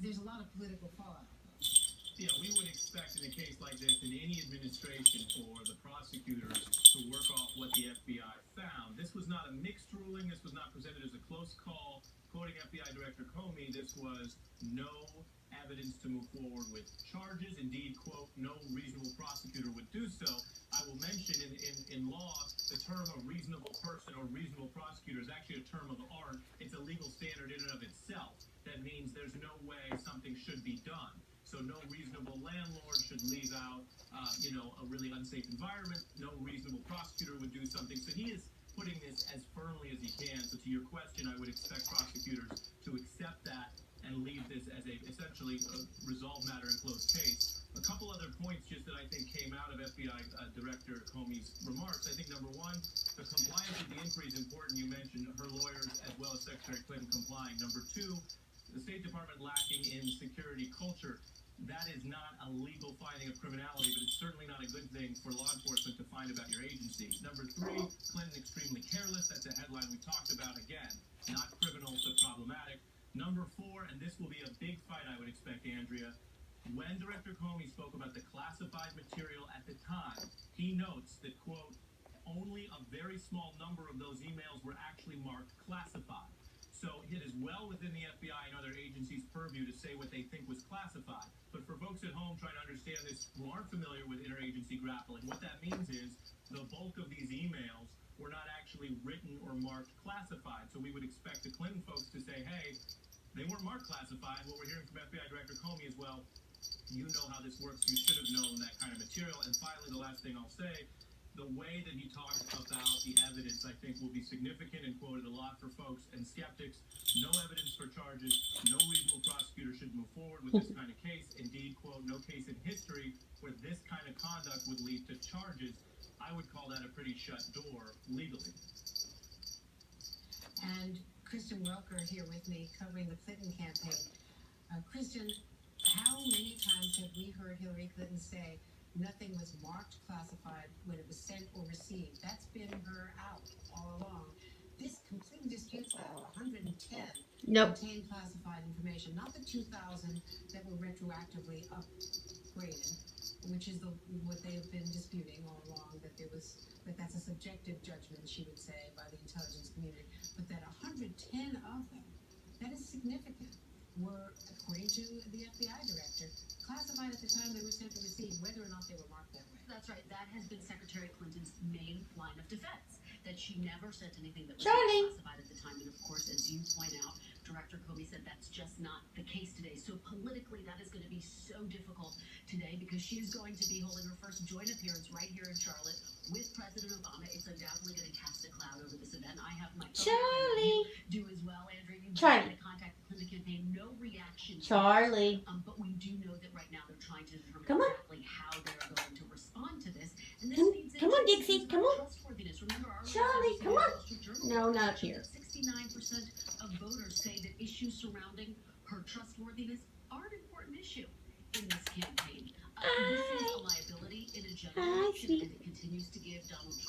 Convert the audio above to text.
There's a lot of political fallout. Yeah, we would expect in a case like this in any administration for the prosecutors to work off what the FBI found. This was not a mixed ruling. This was not presented as a close call. Quoting FBI Director Comey, this was no evidence to move forward with charges. Indeed, quote, no reasonable prosecutor would do so. I will mention in law, the term a reasonable person or reasonable prosecutor is actually a term of art. It's a legal standard in and of itself. That means there's no way something should be done. So no reasonable landlord should leave out, a really unsafe environment. No reasonable prosecutor would do something. So he is putting this as firmly as he can. So to your question, I would expect prosecutors to accept that and leave this as essentially a resolved matter in closed case. A couple other points just that I think came out of FBI Director Comey's remarks. I think number one, the compliance with the inquiry is important. You mentioned her lawyers as well as Secretary Clinton complying. Number two, the State Department lacking in security culture. That is not a legal finding of criminality, but it's certainly not a good thing for law enforcement to find about your agency. Number three, Clinton extremely careless. That's a headline we talked about again. Not criminal, but problematic. Number four, and this will be a big fight, I would expect, Andrea. When Director Comey spoke about the classified material at the time, he notes that, quote, only a very small number of those emails were actually marked classified. So it is well within the FBI and other agencies' purview to say what they think was classified. But for folks at home trying to understand this who aren't familiar with interagency grappling, what that means is the bulk of these emails were not actually written or marked classified. So we would expect the Clinton folks to say, hey, they weren't marked classified. What we're hearing from FBI Director Comey is, well, you know how this works. You should have known that kind of material. And finally, the last thing I'll say, the way that he talks about the evidence, I think, will be significant and quoted a lot for folks and skeptics. No evidence for charges. No reasonable prosecutor should move forward with this kind of case. Indeed, quote, no case in history where this kind of conduct would lead to charges. I would call that a pretty shut door legally. And Kristen Welker here with me covering the Clinton campaign. Kristen, how many times have we heard Hillary Clinton say nothing was marked classified when it was sent or received? That's been her out all along. This completely disputes that. 110 contain classified information, not the 2,000 that were retroactively upgraded, which is what they have been disputing all along, that that's a subjective judgment, she would say, by the intelligence community. But that 110 of them, that is significant, were, according to the FBI director, classified at the time they were sent to receive, whether or not they were marked that way. That's right. That has been Secretary Clinton's main line of defense, that she never sent anything that was classified at the time. And of course, as you point out, Director Comey said that's just not the case today. So politically, that is going to be so difficult today because she is going to be holding her first joint appearance right here in Charlotte with President Obama. It's undoubtedly going to cast a cloud over this event. I have my Charlie. Do as well, Andrea. You Charlie. Contact the Clinton campaign. No reaction. Charlie. But we do know that right now they're trying to determine Come on. exactly how they're going to respond to this. And this Come on, Dixie. Come on. Remember, Charlie, come on. No, not here. 69% of voters say that issues surrounding her trustworthiness are an important issue in this campaign. This is a liability in a general election, and it continues to give Donald Trump